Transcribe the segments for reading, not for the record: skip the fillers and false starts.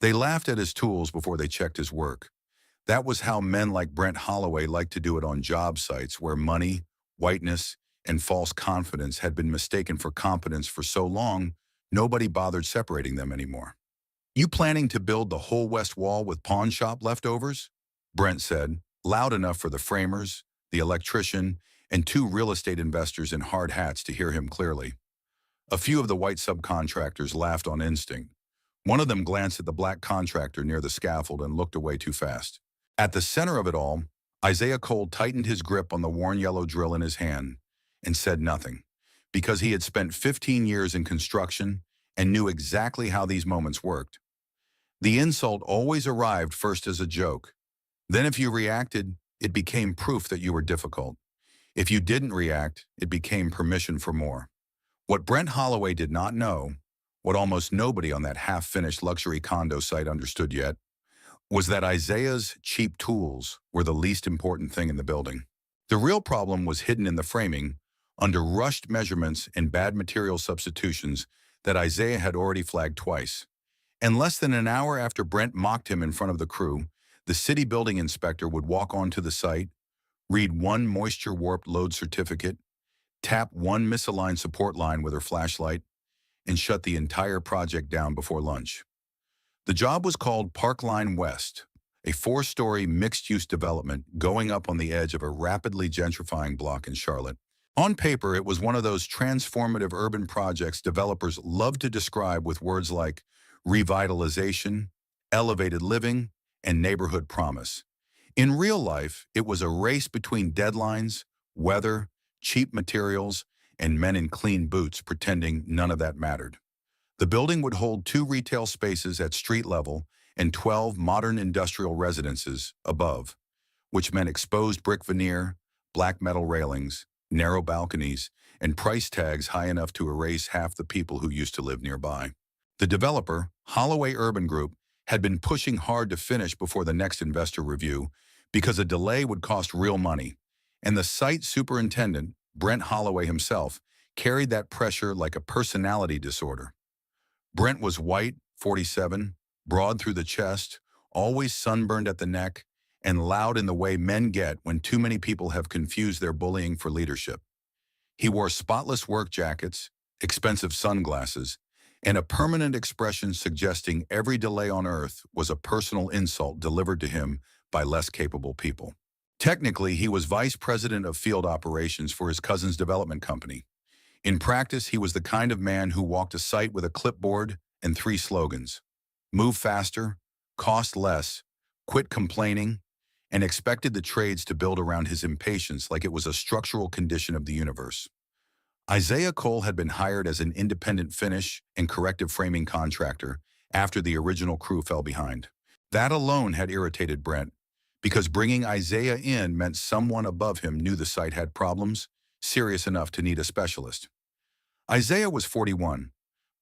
They laughed at his tools before they checked his work. That was how men like Brent Holloway liked to do it on job sites where money, whiteness, and false confidence had been mistaken for competence for so long, nobody bothered separating them anymore. "You planning to build the whole west wall with pawn shop leftovers?" Brent said, loud enough for the framers, the electrician, and two real estate investors in hard hats to hear him clearly. A few of the white subcontractors laughed on instinct. One of them glanced at the black contractor near the scaffold and looked away too fast. At the center of it all, Isaiah Cole tightened his grip on the worn yellow drill in his hand and said nothing, because he had spent 15 years in construction and knew exactly how these moments worked. The insult always arrived first as a joke. Then if you reacted, it became proof that you were difficult. If you didn't react, it became permission for more. What Brent Holloway did not know, what almost nobody on that half-finished luxury condo site understood yet, was that Isaiah's cheap tools were the least important thing in the building. The real problem was hidden in the framing, under rushed measurements and bad material substitutions that Isaiah had already flagged twice. And less than an hour after Brent mocked him in front of the crew, the city building inspector would walk onto the site, read one moisture-warped load certificate, tap one misaligned support line with her flashlight, and shut the entire project down before lunch. The job was called Parkline West, a 4-story mixed-use development going up on the edge of a rapidly gentrifying block in Charlotte. On paper, it was one of those transformative urban projects developers love to describe with words like revitalization, elevated living, and neighborhood promise. In real life, it was a race between deadlines, weather, cheap materials, and men in clean boots pretending none of that mattered. The building would hold 2 retail spaces at street level and 12 modern industrial residences above, which meant exposed brick veneer, black metal railings, narrow balconies, and price tags high enough to erase half the people who used to live nearby. The developer, Holloway Urban Group, had been pushing hard to finish before the next investor review because a delay would cost real money, and the site superintendent, Brent Holloway himself, carried that pressure like a personality disorder. Brent was white, 47, broad through the chest, always sunburned at the neck, and loud in the way men get when too many people have confused their bullying for leadership. He wore spotless work jackets, expensive sunglasses, and a permanent expression suggesting every delay on earth was a personal insult delivered to him by less capable people. Technically, he was vice president of field operations for his cousin's development company. In practice, he was the kind of man who walked a site with a clipboard and 3 slogans: move faster, cost less, quit complaining, and expected the trades to build around his impatience like it was a structural condition of the universe. Isaiah Cole had been hired as an independent finish and corrective framing contractor after the original crew fell behind. That alone had irritated Brent, because bringing Isaiah in meant someone above him knew the site had problems, serious enough to need a specialist. Isaiah was 41,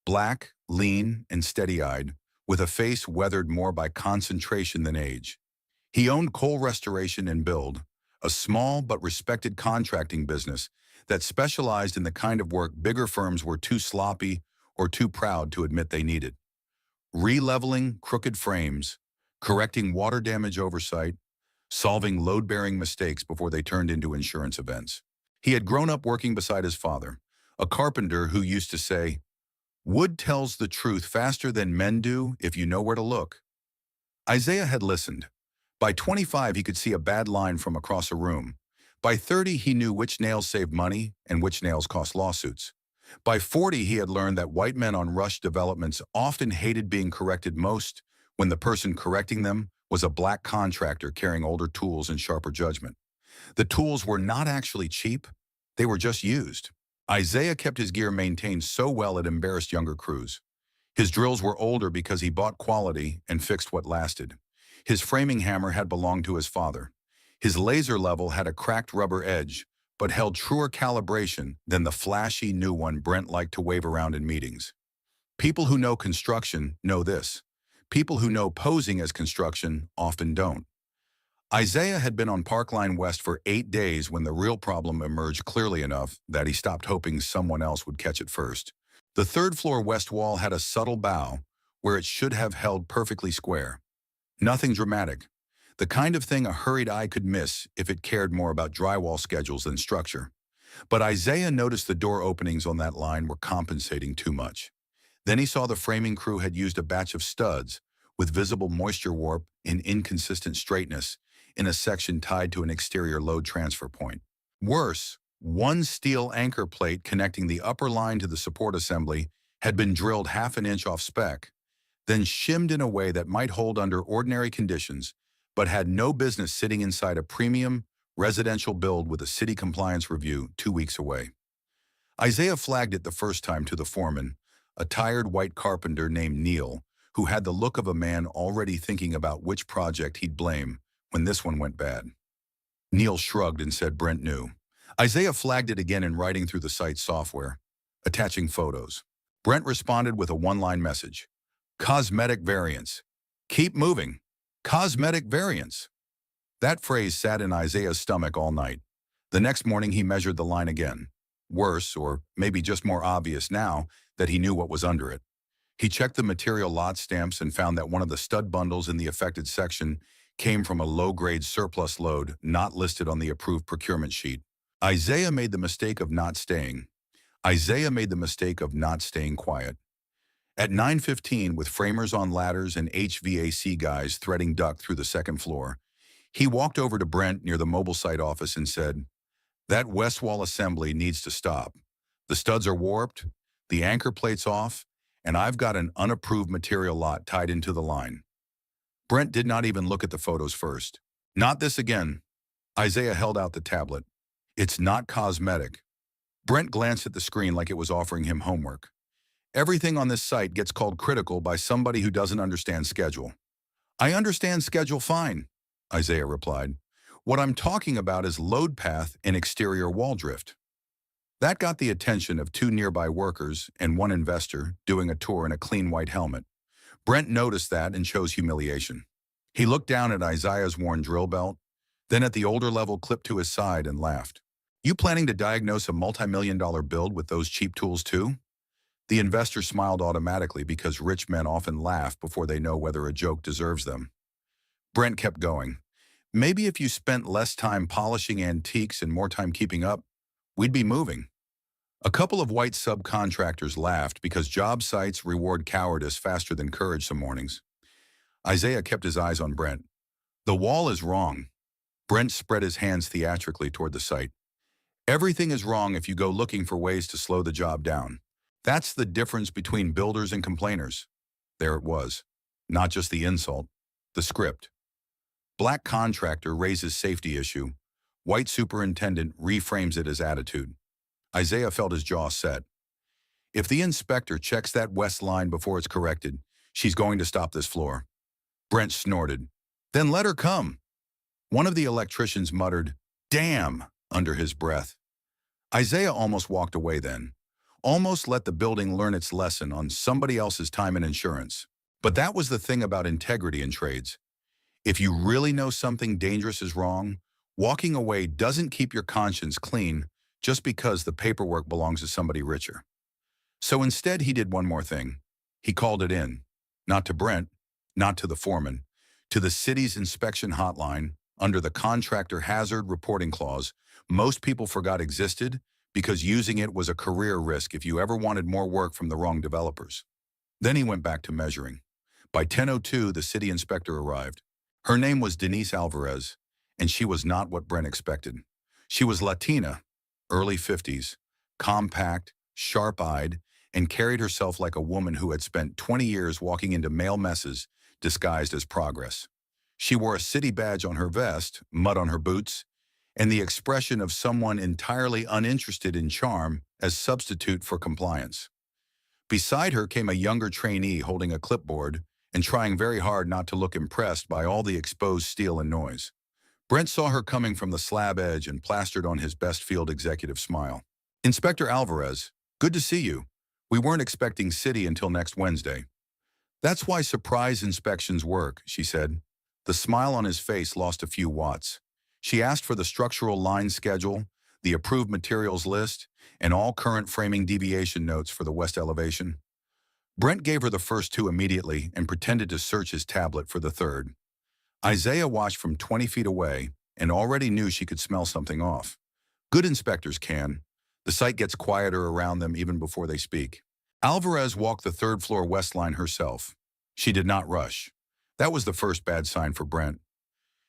black, lean, and steady-eyed, with a face weathered more by concentration than age. He owned Cole Restoration and Build, a small but respected contracting business that specialized in the kind of work bigger firms were too sloppy or too proud to admit they needed. Re-leveling crooked frames, correcting water damage oversight, solving load-bearing mistakes before they turned into insurance events. He had grown up working beside his father, a carpenter who used to say, "Wood tells the truth faster than men do if you know where to look." Isaiah had listened. By 25, he could see a bad line from across a room. By 30, he knew which nails saved money and which nails cost lawsuits. By 40, he had learned that white men on rush developments often hated being corrected most when the person correcting them was a black contractor carrying older tools and sharper judgment. The tools were not actually cheap, they were just used. Isaiah kept his gear maintained so well it embarrassed younger crews. His drills were older because he bought quality and fixed what lasted. His framing hammer had belonged to his father. His laser level had a cracked rubber edge, but held truer calibration than the flashy new one Brent liked to wave around in meetings. People who know construction know this. People who know posing as construction often don't. Isaiah had been on Parkline West for 8 days when the real problem emerged clearly enough that he stopped hoping someone else would catch it first. The third-floor west wall had a subtle bow, where it should have held perfectly square. Nothing dramatic. The kind of thing a hurried eye could miss if it cared more about drywall schedules than structure. But Isaiah noticed the door openings on that line were compensating too much. Then he saw the framing crew had used a batch of studs with visible moisture warp and inconsistent straightness in a section tied to an exterior load transfer point. Worse, one steel anchor plate connecting the upper line to the support assembly had been drilled half an inch off spec, then shimmed in a way that might hold under ordinary conditions, but had no business sitting inside a premium residential build with a city compliance review 2 weeks away. Isaiah flagged it the first time to the foreman, a tired white carpenter named Neil, who had the look of a man already thinking about which project he'd blame when this one went bad. Neil shrugged and said Brent knew. Isaiah flagged it again in writing through the site's software, attaching photos. Brent responded with a one-line message. Cosmetic variance. Keep moving. Cosmetic variance. That phrase sat in Isaiah's stomach all night. The next morning he measured the line again. Worse, or maybe just more obvious now, that he knew what was under it. He checked the material lot stamps and found that one of the stud bundles in the affected section came from a low-grade surplus load not listed on the approved procurement sheet. Isaiah made the mistake of not staying. Isaiah made the mistake of not staying quiet. At 9:15, with framers on ladders and HVAC guys threading duct through the second floor, he walked over to Brent near the mobile site office and said, "That west wall assembly needs to stop. The studs are warped, the anchor plate's off, and I've got an unapproved material lot tied into the line." Brent did not even look at the photos first. "Not this again." Isaiah held out the tablet. "It's not cosmetic." Brent glanced at the screen like it was offering him homework. "Everything on this site gets called critical by somebody who doesn't understand schedule." "I understand schedule fine," Isaiah replied. "What I'm talking about is load path and exterior wall drift." That got the attention of 2 nearby workers and 1 investor doing a tour in a clean white helmet. Brent noticed that and chose humiliation. He looked down at Isaiah's worn drill belt, then at the older level clipped to his side and laughed. "You planning to diagnose a multi-million-dollar build with those cheap tools too?" The investor smiled automatically because rich men often laugh before they know whether a joke deserves them. Brent kept going. "Maybe if you spent less time polishing antiques and more time keeping up, we'd be moving." A couple of white subcontractors laughed because job sites reward cowardice faster than courage some mornings. Isaiah kept his eyes on Brent. "The wall is wrong." Brent spread his hands theatrically toward the site. "Everything is wrong if you go looking for ways to slow the job down. That's the difference between builders and complainers." There it was. Not just the insult, the script. Black contractor raises safety issue. White superintendent reframes it as attitude. Isaiah felt his jaw set. If the inspector checks that west line before it's corrected, she's going to stop this floor. Brent snorted. "Then let her come." One of the electricians muttered, "Damn," under his breath. Isaiah almost walked away then. Almost let the building learn its lesson on somebody else's time and insurance. But that was the thing about integrity in trades. If you really know something dangerous is wrong, walking away doesn't keep your conscience clean just because the paperwork belongs to somebody richer. So instead he did one more thing. He called it in. Not to Brent, not to the foreman, to the city's inspection hotline under the contractor hazard reporting clause most people forgot existed because using it was a career risk if you ever wanted more work from the wrong developers. Then he went back to measuring. By 10:02, the city inspector arrived. Her name was Denise Alvarez, and she was not what Brent expected. She was Latina, early 50s, compact, sharp-eyed, and carried herself like a woman who had spent 20 years walking into male messes disguised as progress. She wore a city badge on her vest, mud on her boots, and the expression of someone entirely uninterested in charm as substitute for compliance. Beside her came a younger trainee holding a clipboard and trying very hard not to look impressed by all the exposed steel and noise. Brent saw her coming from the slab edge and plastered on his best field executive smile. "Inspector Alvarez, good to see you. We weren't expecting city until next Wednesday." "That's why surprise inspections work," she said. The smile on his face lost a few watts. She asked for the structural line schedule, the approved materials list, and all current framing deviation notes for the west elevation. Brent gave her the first two immediately and pretended to search his tablet for the third. Isaiah watched from 20 feet away and already knew she could smell something off. Good inspectors can. The site gets quieter around them even before they speak. Alvarez walked the third-floor west line herself. She did not rush. That was the first bad sign for Brent.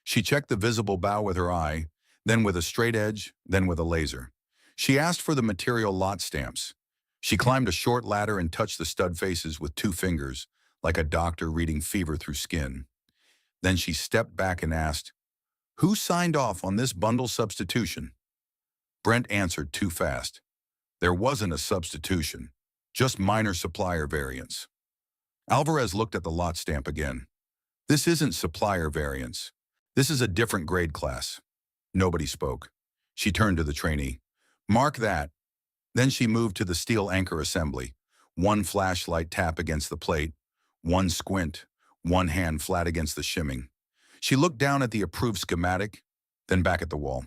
She checked the visible bow with her eye, then with a straight edge, then with a laser. She asked for the material lot stamps. She climbed a short ladder and touched the stud faces with 2 fingers, like a doctor reading fever through skin. Then she stepped back and asked, "Who signed off on this bundle substitution?" Brent answered too fast. There wasn't a substitution, just minor supplier variance. Alvarez looked at the lot stamp again. This isn't supplier variance. This is a different grade class. Nobody spoke. She turned to the trainee. Mark that. Then she moved to the steel anchor assembly. One flashlight tap against the plate, one squint, one hand flat against the shimming. She looked down at the approved schematic, then back at the wall.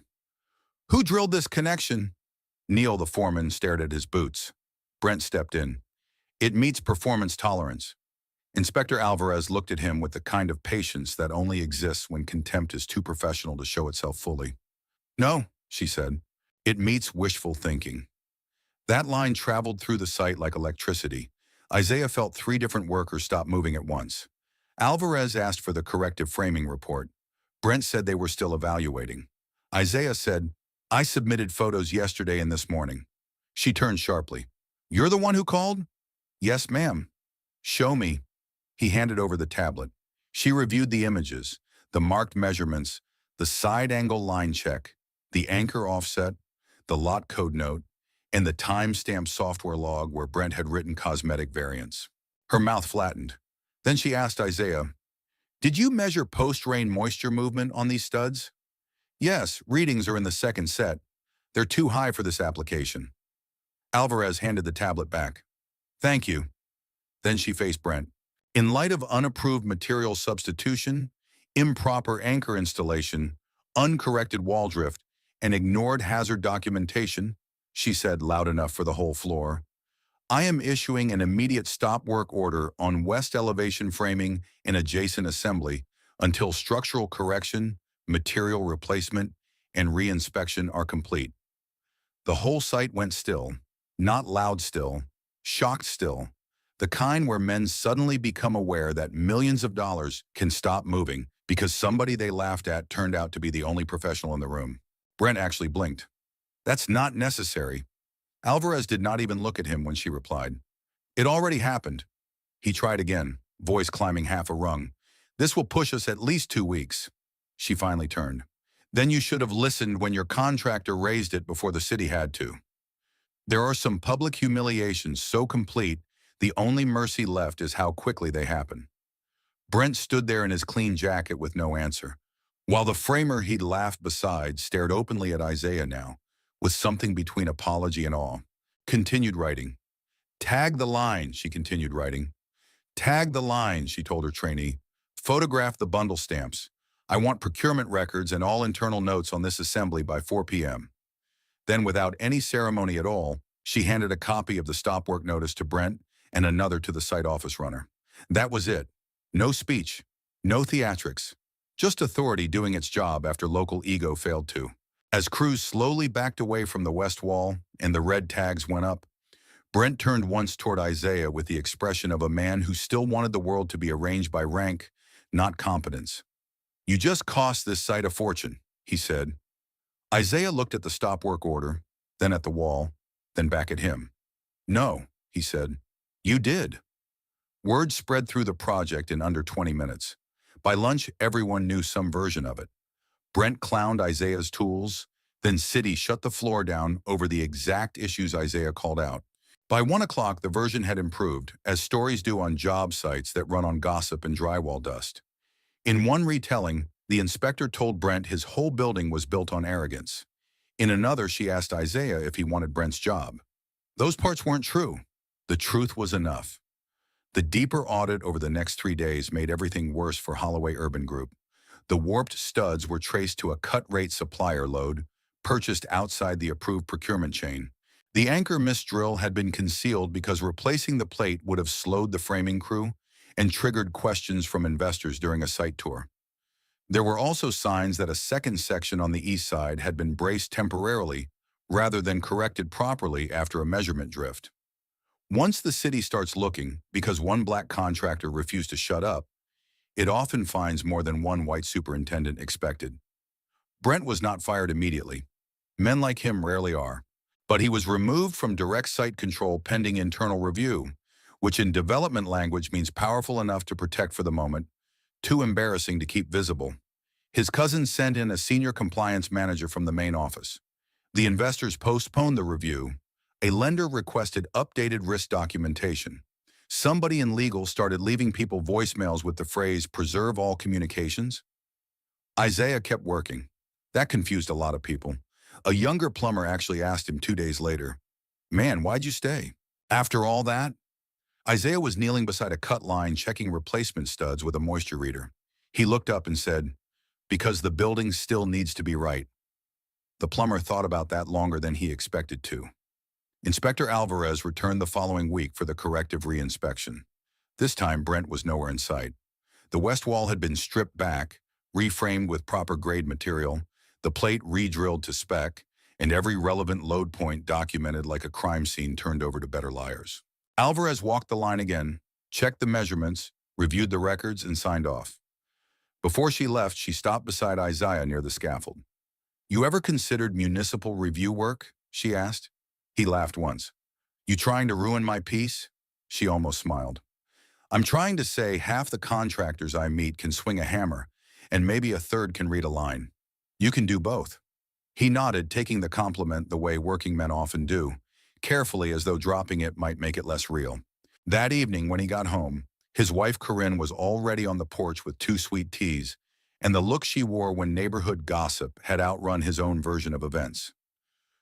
Who drilled this connection? Neil, the foreman, stared at his boots. Brent stepped in. It meets performance tolerance. Inspector Alvarez looked at him with the kind of patience that only exists when contempt is too professional to show itself fully. No, she said. It meets wishful thinking. That line traveled through the site like electricity. Isaiah felt 3 different workers stop moving at once. Alvarez asked for the corrective framing report. Brent said they were still evaluating. Isaiah said, I submitted photos yesterday and this morning. She turned sharply. You're the one who called? Yes, ma'am. Show me. He handed over the tablet. She reviewed the images, the marked measurements, the side angle line check, the anchor offset, the lot code note, and the time-stamped software log where Brent had written cosmetic variants. Her mouth flattened. Then she asked Isaiah, Did you measure post-rain moisture movement on these studs? Yes, readings are in the second set. They're too high for this application. Alvarez handed the tablet back. Thank you. Then she faced Brent. In light of unapproved material substitution, improper anchor installation, uncorrected wall drift, and ignored hazard documentation, she said loud enough for the whole floor, I am issuing an immediate stop work order on west elevation framing and adjacent assembly until structural correction, material replacement, and reinspection are complete. The whole site went still, not loud still, shocked still, the kind where men suddenly become aware that millions of dollars can stop moving because somebody they laughed at turned out to be the only professional in the room. Brent actually blinked. That's not necessary. Alvarez did not even look at him when she replied. It already happened. He tried again, voice climbing half a rung. This will push us at least 2 weeks. She finally turned. Then you should have listened when your contractor raised it before the city had to. There are some public humiliations so complete, the only mercy left is how quickly they happen. Brent stood there in his clean jacket with no answer, while the framer he'd laughed beside stared openly at Isaiah now, with something between apology and awe. Continued writing. Tag the line, she continued writing. Tag the line, she told her trainee. Photograph the bundle stamps. I want procurement records and all internal notes on this assembly by 4 p.m. Then, without any ceremony at all, she handed a copy of the stop work notice to Brent and another to the site office runner. That was it. No speech, no theatrics, just authority doing its job after local ego failed to. As crews slowly backed away from the west wall and the red tags went up, Brent turned once toward Isaiah with the expression of a man who still wanted the world to be arranged by rank, not competence. You just cost this site a fortune, he said. Isaiah looked at the stop work order, then at the wall, then back at him. No, he said. You did. Word spread through the project in under 20 minutes. By lunch, everyone knew some version of it. Brent clowned Isaiah's tools, then City shut the floor down over the exact issues Isaiah called out. By 1 o'clock, the version had improved, as stories do on job sites that run on gossip and drywall dust. In one retelling, the inspector told Brent his whole building was built on arrogance. In another, she asked Isaiah if he wanted Brent's job. Those parts weren't true. The truth was enough. The deeper audit over the next 3 days made everything worse for Holloway Urban Group. The warped studs were traced to a cut-rate supplier load, purchased outside the approved procurement chain. The anchor miss drill had been concealed because replacing the plate would have slowed the framing crew and triggered questions from investors during a site tour. There were also signs that a second section on the east side had been braced temporarily rather than corrected properly after a measurement drift. Once the city starts looking, because one black contractor refused to shut up, it often finds more than one white superintendent expected. Brent was not fired immediately. Men like him rarely are. But he was removed from direct site control pending internal review, which in development language means powerful enough to protect for the moment, too embarrassing to keep visible. His cousin sent in a senior compliance manager from the main office. The investors postponed the review. A lender requested updated risk documentation. Somebody in legal started leaving people voicemails with the phrase, "preserve all communications." Isaiah kept working. That confused a lot of people. A younger plumber actually asked him 2 days later, "Man, why'd you stay?" After all that, Isaiah was kneeling beside a cut line checking replacement studs with a moisture reader. He looked up and said, "Because the building still needs to be right." The plumber thought about that longer than he expected to. Inspector Alvarez returned the following week for the corrective re-inspection. This time, Brent was nowhere in sight. The west wall had been stripped back, reframed with proper grade material, the plate re-drilled to spec, and every relevant load point documented like a crime scene turned over to better liars. Alvarez walked the line again, checked the measurements, reviewed the records, and signed off. Before she left, she stopped beside Isaiah near the scaffold. "You ever considered municipal review work?" she asked. He laughed once. "You trying to ruin my peace?" She almost smiled. "I'm trying to say half the contractors I meet can swing a hammer, and maybe a third can read a line. You can do both." He nodded, taking the compliment the way working men often do, carefully as though dropping it might make it less real. That evening, when he got home, his wife Corinne was already on the porch with 2 sweet teas, and the look she wore when neighborhood gossip had outrun his own version of events.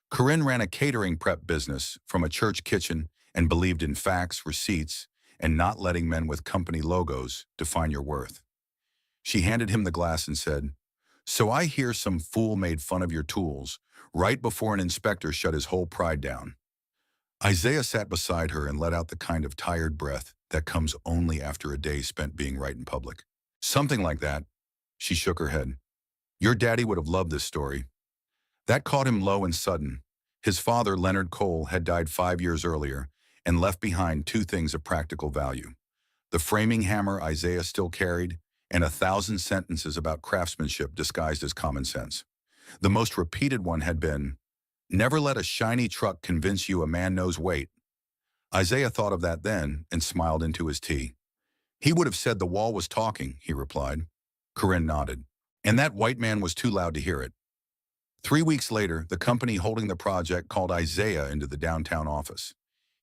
Corinne ran a catering prep business from a church kitchen and believed in facts, receipts, and not letting men with company logos define your worth. She handed him the glass and said, "So I hear some fool made fun of your tools right before an inspector shut his whole pride down." Isaiah sat beside her and let out the kind of tired breath that comes only after a day spent being right in public. "Something like that." She shook her head. "Your daddy would have loved this story." That caught him low and sudden. His father, Leonard Cole, had died 5 years earlier and left behind 2 things of practical value: the framing hammer Isaiah still carried, and 1,000 sentences about craftsmanship disguised as common sense. The most repeated one had been, "Never let a shiny truck convince you a man knows weight." Isaiah thought of that then and smiled into his tea. "He would have said the wall was talking," he replied. Corinne nodded. And that white man was too loud to hear it. 3 weeks later, the company holding the project called Isaiah into the downtown office.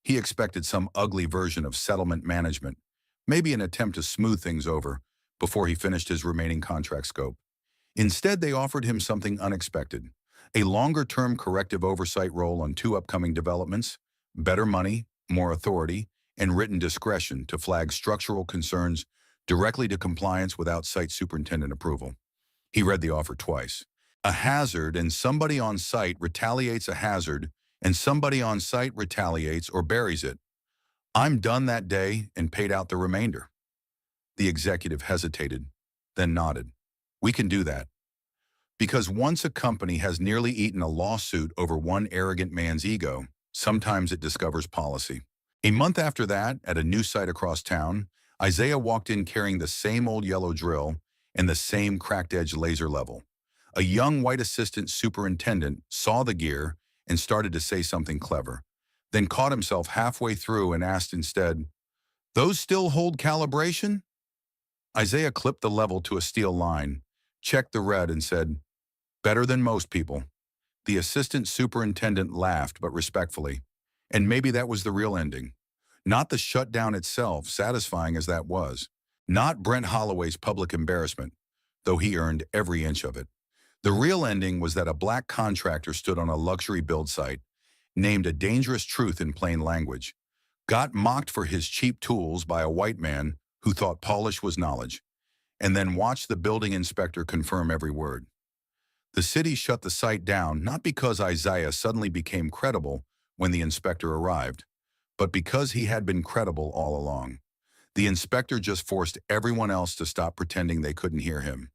He expected some ugly version of settlement management, maybe an attempt to smooth things over before he finished his remaining contract scope. Instead, they offered him something unexpected: a longer-term corrective oversight role on 2 upcoming developments, better money, more authority, and written discretion to flag structural concerns directly to compliance without site superintendent approval. He read the offer twice. A hazard and somebody on site retaliates a hazard, and somebody on site retaliates or buries it. "I'm done that day and paid out the remainder." The executive hesitated, then nodded. "We can do that." Because once a company has nearly eaten a lawsuit over one arrogant man's ego, sometimes it discovers policy. A month after that, at a new site across town, Isaiah walked in carrying the same old yellow drill and the same cracked-edge laser level. A young white assistant superintendent saw the gear and started to say something clever, then caught himself halfway through and asked instead, "Those still hold calibration?" Isaiah clipped the level to a steel line, checked the red, and said, "Better than most people." The assistant superintendent laughed, but respectfully. And maybe that was the real ending. Not the shutdown itself, satisfying as that was. Not Brent Holloway's public embarrassment, though he earned every inch of it. The real ending was that a black contractor stood on a luxury build site, named a dangerous truth in plain language, got mocked for his cheap tools by a white man who thought polish was knowledge, and then watched the building inspector confirm every word. The city shut the site down not because Isaiah suddenly became credible, when the inspector arrived. But because he had been credible all along, the inspector just forced everyone else to stop pretending they couldn't hear him.